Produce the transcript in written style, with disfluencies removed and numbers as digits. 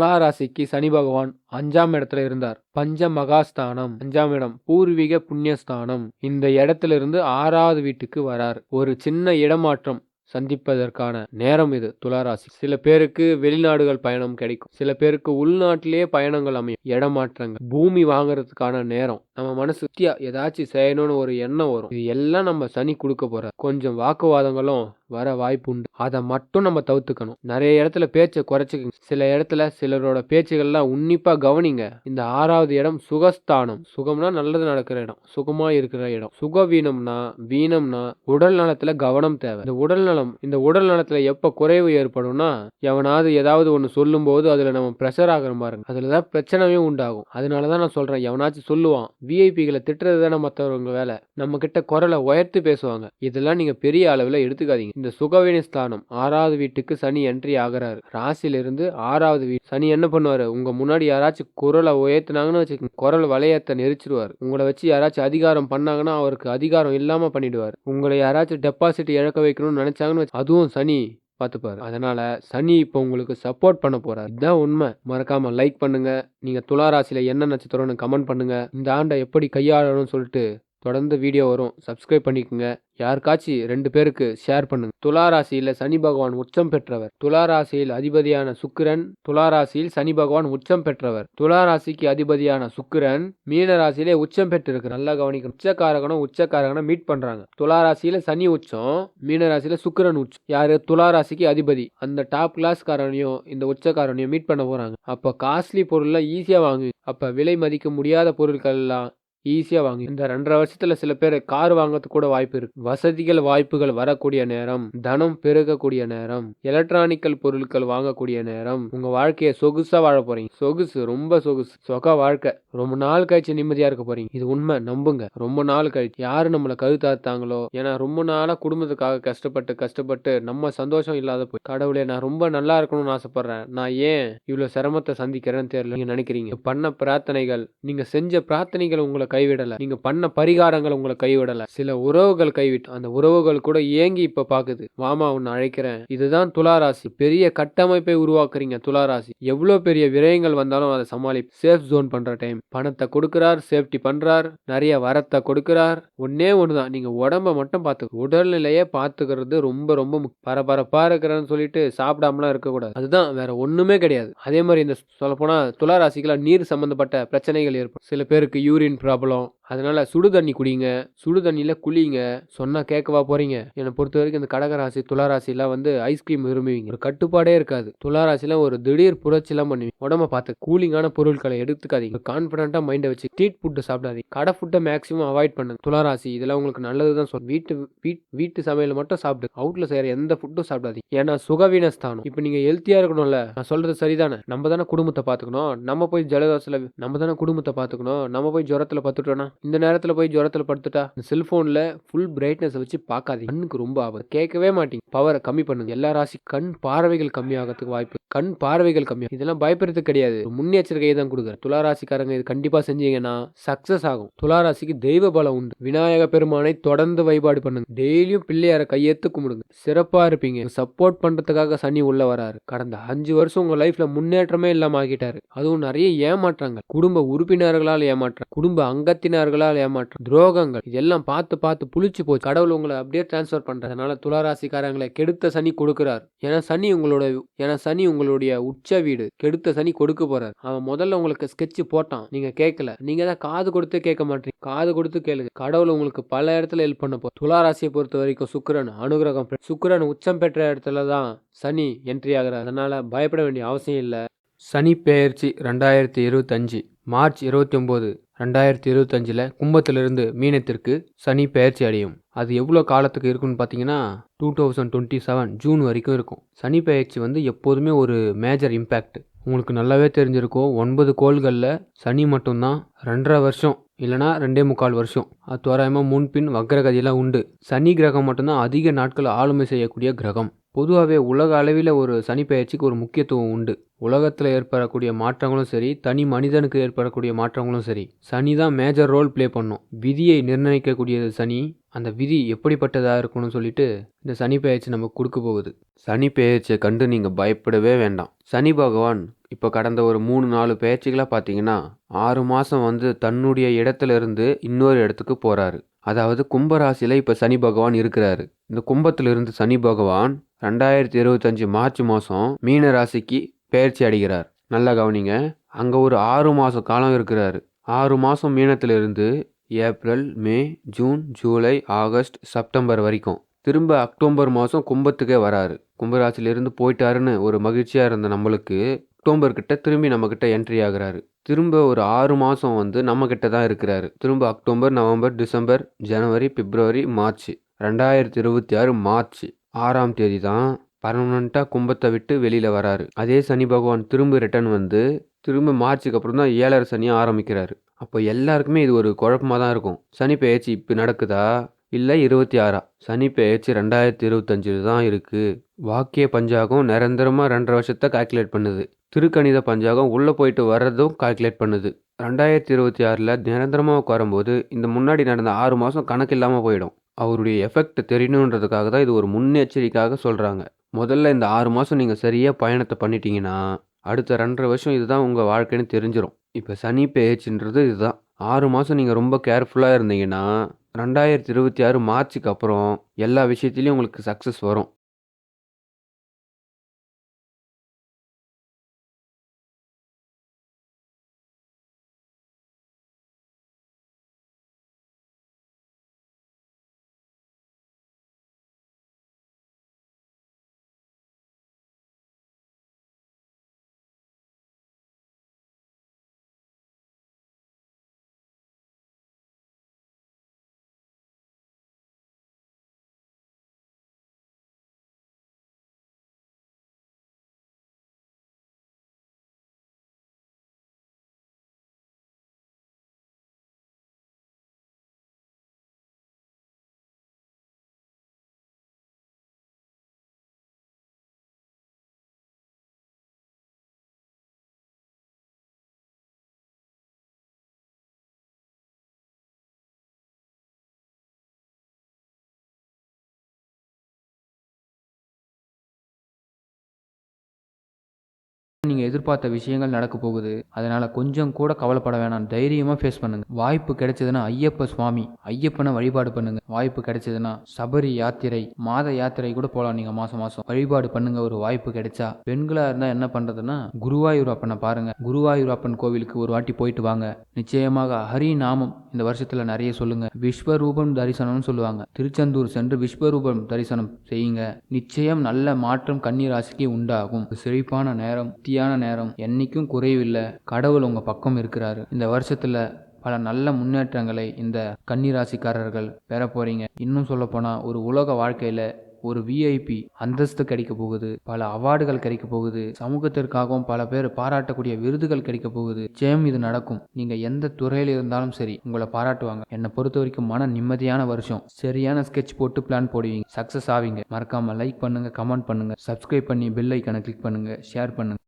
துலா ராசிக்கு சனி பகவான் 5ஆம் இடத்துல இருந்தார். பஞ்ச மகாஸ்தானம் 5ஆம் இடம், பூர்வீக புண்ணியஸ்தானம். இந்த இடத்துல இருந்து 6வது வீட்டுக்கு வரார். ஒரு சின்ன இடமாற்றம் சந்திப்பதற்கான நேரம் இது துளாராசி. சில பேருக்கு வெளிநாடுகள் பயணம் கிடைக்கும், சில பேருக்கு உள்நாட்டிலேயே பயணங்கள் அமையும். இடமாற்றங்கள், பூமி வாங்குறதுக்கான நேரம், நம்ம மனசு ஏதாச்சும் செய்யணும்னு ஒரு எண்ணம் வரும். இது எல்லாம் நம்ம சனி கொடுக்க போற. கொஞ்சம் வாக்குவாதங்களும் வர வாய்ப்பு உண்டு. அதை மட்டும் நம்ம தவிர்த்துக்கணும். நிறைய இடத்துல பேச்சை குறைச்சிக்கங்க. சில இடத்துல சிலரோட பேச்சுகள்லாம் உன்னிப்பா கவனிங்க. இந்த 6வது இடம் சுகஸ்தானம். சுகம்னா நல்லது நடக்கிற இடம், சுகமா இருக்கிற இடம். சுகவீனம்னா வீணம்னா உடல் நலத்துல கவனம் தேவை. இந்த உடல் நலத்துல எப்ப குறைவு ஏற்படும்னா, எவனாவது ஏதாவது ஒண்ணு சொல்லும் போது அதுல நம்ம பிரஷர் ஆகிறோம் பாருங்க, அதுலதான் பிரச்சனையும் உண்டாகும். அதனாலதான் நான் சொல்றேன், எவனாச்சும் சொல்லுவான், விஐபிகளை திட்டுறது தானே மற்றவங்க வேலை, நம்ம கிட்ட குரலை உயர்த்தி பேசுவாங்க. இதெல்லாம் நீங்க பெரிய அளவுல எடுத்துக்காதீங்க. இந்த சுகவீனஸ்தானம் 6வது வீட்டுக்கு சனி என்ட்ரி ஆகிறாரு. ராசியிலிருந்து 6வது வீடு. சனி என்ன பண்ணுவாரு, உங்க முன்னாடி யாராச்சும் குரலை உயர்த்தினாங்கன்னு வச்சுக்கோங்க, குரல் வளையத்தை நெரிச்சிருவார். உங்களை வச்சு யாராச்சும் அதிகாரம் பண்ணாங்கன்னா அவருக்கு அதிகாரம் இல்லாம பண்ணிடுவார். உங்களை யாராச்சும் டெபாசிட் இழக்க வைக்கணும்னு நினைச்சாங்கன்னு அதுவும் சனி பார்த்துப்பாரு. அதனால சனி இப்போ உங்களுக்கு சப்போர்ட் பண்ண போறாரு. இதுதான் உண்மை. மறக்காம லைக் பண்ணுங்க. நீங்க துலா ராசியில என்ன நட்சத்திரம்னு கமெண்ட் பண்ணுங்க. இந்த ஆண்டை எப்படி கையாளணும்னு சொல்லிட்டு தொடர்ந்து வீடியோ வரும். சப்ஸ்கிரைப் பண்ணிக்கோங்க. யாருக்காச்சும் 2 பேருக்கு ஷேர் பண்ணுங்க. துலா ராசியில சனி பகவான் உச்சம் பெற்றவர். துலா ராசியில் அதிபதியான சுக்கிரன் துலா ராசியில் சனி பகவான் உச்சம் பெற்றவர். துலா ராசிக்கு அதிபதியான சுக்கிரன் மீன ராசியிலே உச்சம் பெற்றிருக்கு. நல்லா கவனிக்கணும். உச்சக்காரகனும் மீட் பண்றாங்க. துலா ராசியில சனி உச்சம், மீன ராசியில சுக்கிரன் உச்சம். யாரு? துலா ராசிக்கு அதிபதி. அந்த டாப் கிளாஸ் காரனையும் இந்த உச்சக்காரனையும் மீட் பண்ண போறாங்க. அப்ப காஸ்ட்லி பொருள்லாம் ஈஸியா வாங்குவீங்க. அப்ப விலை மதிக்க முடியாத பொருட்கள் எல்லாம் ஈஸியா வாங்கி. இந்த 2.5 வருஷத்துல சில பேர் கார் வாங்கறதுக்கு கூட வாய்ப்பு இருக்கு. வசதிகள் வாய்ப்புகள் வரக்கூடிய நேரம், தனம் பெருகக்கூடிய நேரம், எலக்ட்ரானிக்கல் பொருட்கள் வாங்கக்கூடிய நேரம். உங்க வாழ்க்கையை சொகுசா வாழ போறீங்க. ரொம்ப சொகுசு சொக வாழ்க்கை. ரொம்ப நாள் கழிச்சு நிம்மதியா இருக்க போறீங்க. இது உண்மை, நம்புங்க. ரொம்ப நாள் கழிச்சு யாரு நம்மளை கழுத்தாத்தாங்களோ, ஏன்னா ரொம்ப நாளா குடும்பத்துக்காக கஷ்டப்பட்டு நம்ம சந்தோஷம் இல்லாத போய், கடவுளே நான் ரொம்ப நல்லா இருக்கணும்னு ஆசைப்படுறேன், நான் ஏன் இவ்வளவு சிரமத்தை சந்திக்கிறேன்னு தெரியல நீங்க நினைக்கிறீங்க. பண்ண பிரார்த்தனைகள், நீங்க செஞ்ச பிரார்த்தனைகள் உங்களை கைவிடல, நீங்க பண்ண பரிகாரங்கள் உங்களை கைவிடல. சில உறவுகள் கைவிட்டு அந்த உறவுகள் கூட ஏங்கி இப்ப பாக்குது, மாமா உன்னை அழைக்கிறேன். இதுதான் துளாராசி. பெரிய கட்டமைப்பை உருவாக்குறீங்க துளாராசி. எவ்வளவு பெரிய விரயங்கள் வந்தாலும் அதை சமாளி. சேஃப் ஜோன் பண்ற டைம். பணத்தை கொடுக்கிறார், சேஃப்டி பண்றார், நிறைய வரத்தை கொடுக்கிறார். ஒண்ணுதான், நீங்க உடம்ப மட்டும் பாத்துக்க. உடல்நிலையே பாத்துக்கிறது ரொம்ப ரொம்ப பரபரப்பா இருக்கிறேன்னு சொல்லிட்டு சாப்பிடாமலாம் இருக்கக்கூடாது. அதுதான், வேற ஒண்ணுமே கிடையாது. அதே மாதிரி இந்த சொல்ல போனா துளாராசிக்கெல்லாம் நீர் சம்பந்தப்பட்ட பிரச்சனைகள் ஏற்படும். சில பேருக்கு யூரின் ப்ராப்ளம். அதனால சுடு தண்ணி குடிங்க, சுடு தண்ணியில குளிங்க. சொன்னா கேட்கவா போறீங்க? என்னை பொறுத்த வரைக்கும் இந்த கடகராசி துளாராசி எல்லாம் ஐஸ்கிரீம் விரும்புவீங்க. ஒரு கட்டுப்பாடே இருக்காது. துளாராசில ஒரு திடீர் புரட்சி எல்லாம் பண்ணுவீங்க. உடம்ப பார்த்து கூலிங்கான பொருட்களை எடுத்துக்காதீங்க. கான்பிடண்டா மைண்டை வச்சு ஸ்ட்ரீட் ஃபுட்டு சாப்பிடாதீங்க. கடை ஃபுட்டை மேக்சிமம் அவாய்ட் பண்ணுங்க. துளாராசி இதெல்லாம் உங்களுக்கு நல்லதுதான் சொல்லுங்க. வீட்டு சமையல் மட்டும் சாப்பிடு. அவுட்ல செய்யற எந்த ஃபுட்டும் சாப்பிடாதீங்க. ஏன்னா சுகவீன ஸ்தானம். இப்ப நீங்க ஹெல்த்தியா இருக்கணும்ல, நான் சொல்றது சரிதானே? நம்ம தானே குடும்பத்தை பாத்துக்கணும். நம்ம போய் ஜலதோஷத்துல நம்ம தானே குடும்பத்தை பாத்துக்கணும். நம்ம போய் ஜுரத்துல பத்துட்டோம்னா, இந்த நேரத்துல போய் ஜுரத்துல படுத்துட்டா, செல்போன்ல ஃபுல் பிரைட்னஸ் வச்சு பார்க்காதீங்க. கண்ணுக்கு ரொம்ப ஆபத்து. கேட்கவே மாட்டீங்க. பவரை கம்மி பண்ணுங்க. எல்லா ராசி கண் பார்வைகள் கம்மியாகிறதுக்கு வாய்ப்பு. கண் பார்வைகள் கம்மியா, இதெல்லாம் பயப்படுறதுக்கு கிடையாது, முன்னெச்சரிக்கையை தான் கொடுக்குறேன். துளாராசிக்காரங்க இது கண்டிப்பா செஞ்சீங்கன்னா சக்சஸ் ஆகும். துளாராசிக்கு தெய்வ பலம் உண்டு. விநாயக பெருமானை தொடர்ந்து வழிபாடு பண்ணுங்க. டெய்லியும் பிள்ளையார கையெத்து கும்பிடுங்க. சிறப்பா இருப்பீங்க. சப்போர்ட் பண்றதுக்காக சனி உள்ள வராரு. கடந்த 5 வருஷம் உங்க லைஃப்ல முன்னேற்றமே இல்லாம ஆகிட்டாரு. அதுவும் நிறைய ஏமாற்றாங்க. குடும்ப உறுப்பினர்களால் ஏமாற்றம், குடும்ப அங்கத்தினர்களால் ஏமாற்றம், துரோகங்கள், இதெல்லாம் பார்த்து புளிச்சு போச்சு. கடவுள் உங்களை அப்படியே டிரான்ஸ்பர் பண்றதுனால துளாராசிக்காரங்களை கெடுத்த சனி கொடுக்கிறார். ஏன்னா சனி உங்களுடைய உச்ச வீடு. கெடுத்த சனி கொடுக்க போறார். அவன் முதல்ல உங்களுக்கு ஸ்கெட்ச் போட்டான், நீங்க கேட்கல. நீங்க தான் காது கொடுத்து கேட்க மாட்டீங்க. காது கொடுத்து கேளுங்க. கடவுள் உங்களுக்கு பல இடத்துல ஹெல்ப் பண்ண போ. துளாராசியை பொறுத்த வரைக்கும் சுக்கிரன் அனுகிரகம். சுக்கிரன் உச்சம் பெற்ற இடத்துல தான் சனி என்ட்ரி ஆகிறார். அதனால பயப்பட வேண்டிய அவசியம் இல்லை. சனி பெயர்ச்சி 2025 மார்ச் 29, 2025 கும்பத்திலிருந்து மீனத்திற்கு சனி பெயர்ச்சி அடையும். அது எவ்வளோ காலத்துக்கு இருக்குன்னு பார்த்தீங்கன்னா 2027 ஜூன் வரைக்கும் இருக்கும். சனி பெயர்ச்சி எப்போதுமே ஒரு மேஜர் இம்பேக்ட். உங்களுக்கு நல்லாவே தெரிஞ்சிருக்கும். 9 கோள்களில் சனி மட்டும்தான் 2.5 வருஷம் இல்லைனா 2.25 வருஷம், அது தோராயமாக முன்பின் வக்ரகதியெல்லாம் உண்டு. சனி கிரகம் மட்டும்தான் அதிக நாட்கள் ஆளுமை செய்யக்கூடிய கிரகம். பொதுவாகவே உலக அளவில் ஒரு சனி பெயர்ச்சிக்கு ஒரு முக்கியத்துவம் உண்டு. உலகத்தில் ஏற்படக்கூடிய மாற்றங்களும் சரி, தனி மனிதனுக்கு ஏற்படக்கூடிய மாற்றங்களும் சரி, சனி தான் மேஜர் ரோல் ப்ளே பண்ணும். விதியை நிர்ணயிக்கக்கூடியது சனி. அந்த விதி எப்படிப்பட்டதாக இருக்கணும்னு சொல்லிட்டு இந்த சனி பெயர்ச்சி நமக்கு கொடுக்க போகுது. சனி பெயர்ச்சியை கண்டு நீங்கள் பயப்படவே வேண்டாம். சனி பகவான் இப்போ கடந்த ஒரு 3-4 பெயர்ச்சிகளாக பார்த்தீங்கன்னா 6 மாதம் தன்னுடைய இடத்துல இருந்து இன்னொரு இடத்துக்கு போகிறாரு. அதாவது கும்பராசியில் இப்போ சனி பகவான் இருக்கிறாரு. இந்த கும்பத்திலிருந்து சனி பகவான் 2025 மார்ச் மாதம் மீன ராசிக்கு பெயர்ச்சி அடைகிறார். நல்லா கவனிங்க. அங்கே ஒரு 6 மாத காலம் இருக்கிறாரு. 6 மாதம் மீனத்திலிருந்து ஏப்ரல், மே, ஜூன், ஜூலை, ஆகஸ்ட், செப்டம்பர் வரைக்கும். திரும்ப அக்டோபர் மாதம் கும்பத்துக்கே வராரு. கும்பராசிலிருந்து போயிட்டாருன்னு ஒரு மகிழ்ச்சியாக இருந்த நம்மளுக்கு அக்டோபர் கிட்ட திரும்பி நம்மக்கிட்ட என்ட்ரி ஆகுறாரு. திரும்ப ஒரு 6 மாதம் நம்மக்கிட்ட தான் இருக்கிறாரு. திரும்ப அக்டோபர், நவம்பர், டிசம்பர், ஜனவரி, பிப்ரவரி, மார்ச். 2026 மார்ச் 6ஆம் தேதி தான் பர்மனண்ட்டாக கும்பத்தை விட்டு வெளியில் வராரு. அதே சனி பகவான் திரும்ப ரிட்டர்ன் திரும்ப மார்ச்சுக்கு அப்புறம் தான் 7ரை சனியை ஆரம்பிக்கிறாரு. அப்போ எல்லாருக்குமே இது ஒரு குழப்பமாக தான் இருக்கும். சனி பெயர்ச்சி இப்போ நடக்குதா இல்லை 26ஆ? சனி பெயர்ச்சி 2025 தான் இருக்குது. வாக்கிய பஞ்சாகம் நிரந்தரமாக 2.5 வருஷத்தை கால்குலேட் பண்ணுது. திருக்கணித பஞ்சாகம் உள்ளே போயிட்டு வர்றதும் கால்குலேட் பண்ணுது. 2026 நிரந்தரமாக உட்காரும்போது இந்த முன்னாடி நடந்த 6 மாதம் கணக்கு இல்லாமல் போயிடும். அவருடைய எஃபெக்ட் தெரியணுன்றதுக்காக தான் இது ஒரு முன்னெச்சரிக்கையாக சொல்கிறாங்க. முதல்ல இந்த 6 மாதம் நீங்கள் சரியாக பயணத்தை பண்ணிட்டீங்கன்னா அடுத்த 2.5 வருஷம் இதுதான் உங்கள் வாழ்க்கைன்னு தெரிஞ்சிடும். இப்போ சனி பெயர்ச்சின்றது இதுதான். 6 மாதம் நீங்கள் ரொம்ப கேர்ஃபுல்லாக இருந்தீங்கன்னா 2026 மார்ச்சுக்கு அப்புறம் எல்லா விஷயத்துலையும் உங்களுக்கு சக்ஸஸ் வரும். நீங்கள் எதிர்பார்த்த விஷயங்கள் நடக்க போகுது. அதனால் கொஞ்சம் கூட கவலைப்பட வேணாம். தைரியமாக ஃபேஸ் பண்ணுங்க. வாய்ப்பு கிடைச்சதுன்னா ஐயப்ப சுவாமி, ஐயப்பனை வழிபாடு பண்ணுங்க. வாய்ப்பு கிடைச்சதுன்னா சபரி யாத்திரை, மாத யாத்திரை கூட போகலாம். நீங்கள் மாதம் மாதம் வழிபாடு பண்ணுங்க. ஒரு வாய்ப்பு கிடைச்சா பெண்களாக இருந்தால் என்ன பண்ணுறதுன்னா குருவாயூர் அப்பனை பாருங்க. குருவாயூர் அப்பன் கோவிலுக்கு ஒரு வாட்டி போயிட்டு வாங்க. நிச்சயமாக ஹரி நாமம் இந்த வருஷத்தில் நிறைய சொல்லுங்க. விஸ்வரூபம் தரிசனம்னு சொல்லுவாங்க. திருச்செந்தூர் சென்று விஸ்வரூபம் தரிசனம் செய்யுங்க. நிச்சயம் நல்ல மாற்றம் கன்னி ராசிக்கு உண்டாகும். செழிப்பான நேரம், நேரம் என்னைக்கும் குறைவில்லை. கடவுள் உங்க பக்கம் இருக்கிறாரு. இந்த வருஷத்துல பல நல்ல முன்னேற்றங்களை இந்த கன்னிராசிக்காரர்கள் பெற போறீங்க. இன்னும் சொல்ல போனா ஒரு உலக வாழ்க்கையில ஒரு விஐபி அந்தஸ்து கிடைக்க போகுது. பல அவார்டுகள் கிடைக்க போகுது. சமூகத்திற்காகவும் பல பேர் பாராட்டக்கூடிய விருதுகள் கிடைக்க போகுது. நிச்சயம் இது நடக்கும். நீங்க எந்த துறையில இருந்தாலும் சரி உங்களை பாராட்டுவாங்க. என்னை பொறுத்த வரைக்கும் மன நிம்மதியான வருஷம். சரியான ஸ்கெட்ச் போட்டு பிளான் போடுவீங்க, சக்சஸ் ஆவீங்க. மறக்காம லைக் பண்ணுங்க, கமெண்ட் பண்ணுங்க, சப்ஸ்கிரைப் பண்ணி பெல் ஐக்கானை கிளிக் பண்ணுங்க, ஷேர் பண்ணுங்க.